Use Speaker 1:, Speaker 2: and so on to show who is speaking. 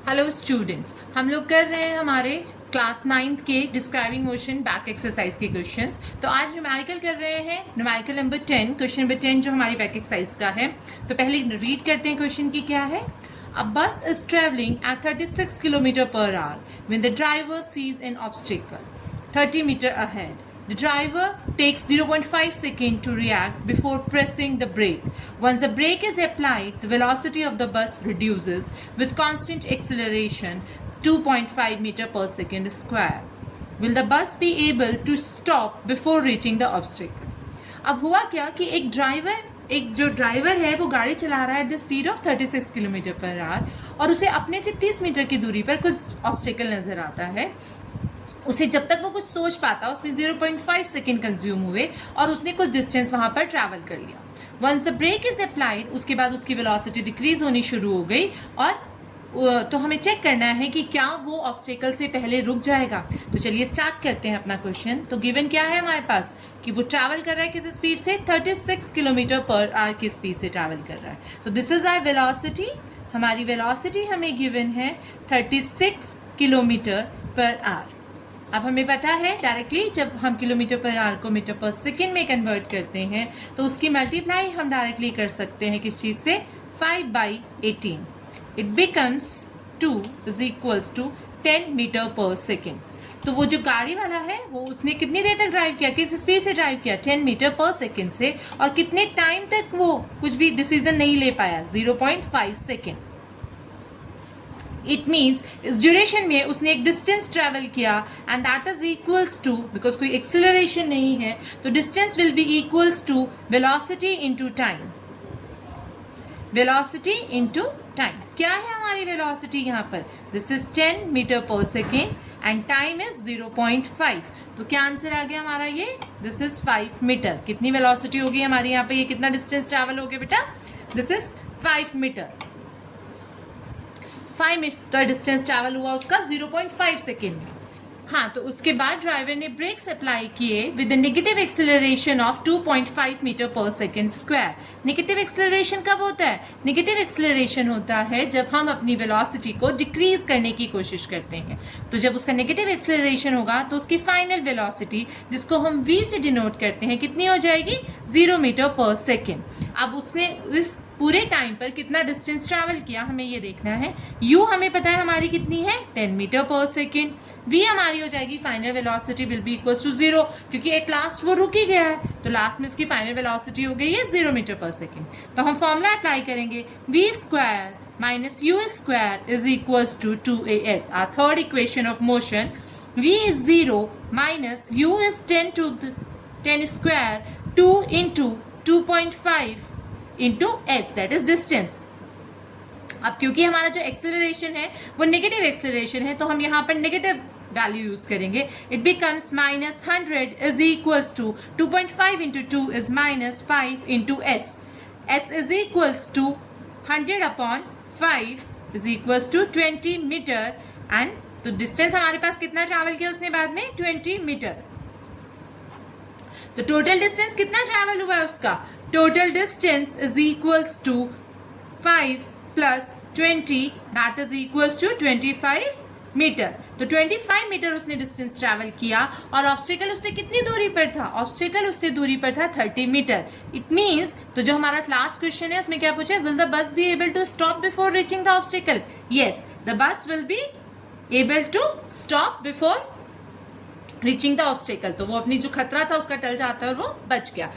Speaker 1: Hello students, हम लोग कर रहे हैं हमारे क्लास 9th के डिस्क्राइबिंग मोशन बैक एक्सरसाइज के क्वेश्चंस। तो आज न्यूमेरिकल कर रहे हैं, न्यूमेरिकल नंबर 10, क्वेश्चन नंबर 10 जो हमारी बैक एक्सरसाइज का है। तो पहले रीड करते हैं क्वेश्चन की क्या है। A bus is traveling at 36 km per hour when the driver sees an obstacle 30 meter ahead. The driver takes 0.5 seconds to react before pressing the brake. Once the brake is applied, the velocity of the bus reduces with constant acceleration 2.5 meter per second square. Will the bus be able to stop before reaching the obstacle? अब हुआ क्या कि एक जो driver है वो गाड़ी चला रहा है at the speed of 36 kilometre per hour और उसे अपने से 30 मीटर की दूरी पर कुछ ऑब्स्टेकल नजर आता है। उसे जब तक वो कुछ सोच पाता उसमें 0.5 सेकेंड कंज्यूम हुए और उसने कुछ डिस्टेंस वहां पर ट्रैवल कर लिया। Once the brake is applied, उसके बाद उसकी वेलोसिटी डिक्रीज होनी शुरू हो गई और तो हमें चेक करना है कि क्या वो ऑब्स्टेकल से पहले रुक जाएगा। तो चलिए स्टार्ट करते हैं अपना क्वेश्चन। तो गिवन क्या है हमारे पास कि वो ट्रैवल कर रहा है किस स्पीड से, 36 किलोमीटर पर आवर की स्पीड से ट्रैवल कर रहा है। तो दिस इज आवर वेलोसिटी। हमारी वेलोसिटी हमें गिवन है 36 किलोमीटर पर आवर। अब हमें पता है डायरेक्टली जब हम किलोमीटर पर आवर को मीटर पर सेकेंड में कन्वर्ट करते हैं तो उसकी मल्टीप्लाई हम डायरेक्टली कर सकते हैं किस चीज़ से, 5/18। It becomes 2 is equals to 10 meter per second. तो वो जो गाड़ी वाला है वो उसने कितनी देर तक ड्राइव किया, किस स्पीड से ड्राइव किया, 10 मीटर पर सेकेंड से, और कितने टाइम तक वो कुछ भी डिसीजन नहीं ले पाया, 0.5 सेकेंड। इट मीन्स इस ड्यूरेशन में उसने एक डिस्टेंस ट्रेवल किया and that is equals to, because कोई एक्सेलरेशन नहीं है तो distance will be equals to velocity into time. Velocity into time क्या है हमारी वेलोसिटी यहाँ पर, this is 10 meter per second and time is 0.5। तो क्या आंसर आ गया हमारा ये, दिस इज 5 मीटर। कितनी वेलोसिटी होगी हमारी यहाँ पे, ये कितना डिस्टेंस ट्रैवल हो गया बेटा, this is 5 meter. 5 meter distance travel हुआ उसका 0.5 सेकेंड में। हाँ, तो उसके बाद ड्राइवर ने ब्रेक्स अप्लाई किए with negative acceleration of 2.5 meter per second square. Negative acceleration कब होता है, नेगेटिव एक्सेलरेशन होता है जब हम अपनी वेलोसिटी को डिक्रीज करने की कोशिश करते हैं। तो जब उसका नेगेटिव एक्सेलरेशन होगा तो उसकी फाइनल वेलोसिटी, जिसको हम v से डिनोट करते हैं, कितनी हो जाएगी, 0 मीटर पर सेकेंड। अब उसने इस पूरे टाइम पर कितना डिस्टेंस ट्रैवल किया हमें ये देखना है। u हमें पता है हमारी कितनी है, 10 मीटर पर सेकेंड। v हमारी हो जाएगी final velocity will be equals to 0, क्योंकि एट लास्ट वो रुक ही गया है तो लास्ट में उसकी फाइनल वेलोसिटी हो गई है 0 मीटर पर सेकेंड। तो हम फॉर्मूला अप्लाई करेंगे, v square minus u square is equals to 2as। Our third equation of motion, v is 0 minus u is 10 square 2 into 2.5 into h, that is distance. अब क्योंकि हमारा जो acceleration है वो negative acceleration है तो हम यहाँ पर नेगेटिव वैल्यू यूज करेंगे। It becomes minus 100 is equals to 2.5 into 2 is minus 5 into s. S is equals to 100/5 is equals to 20 meter and तो डिस्टेंस हमारे पास कितना ट्रैवल किया उसने बाद में, 20 मीटर। तो टोटल डिस्टेंस कितना ट्रैवल हुआ है उसका, total distance is equals to 5 plus 20 that is equals to 25 meter. तो 25 मीटर उसने डिस्टेंस ट्रैवल किया और ऑब्स्टेकल उससे कितनी दूरी पर था, ऑब्स्टेकल उससे दूरी पर था 30 मीटर। इट मीन्स तो जो हमारा लास्ट क्वेश्चन है उसमें क्या पूछा है, will the bus be able to stop before reaching the obstacle. Yes, the bus will be able to stop before reaching the obstacle. तो वो अपनी जो खतरा था उसका टल जाता है और वो बच गया।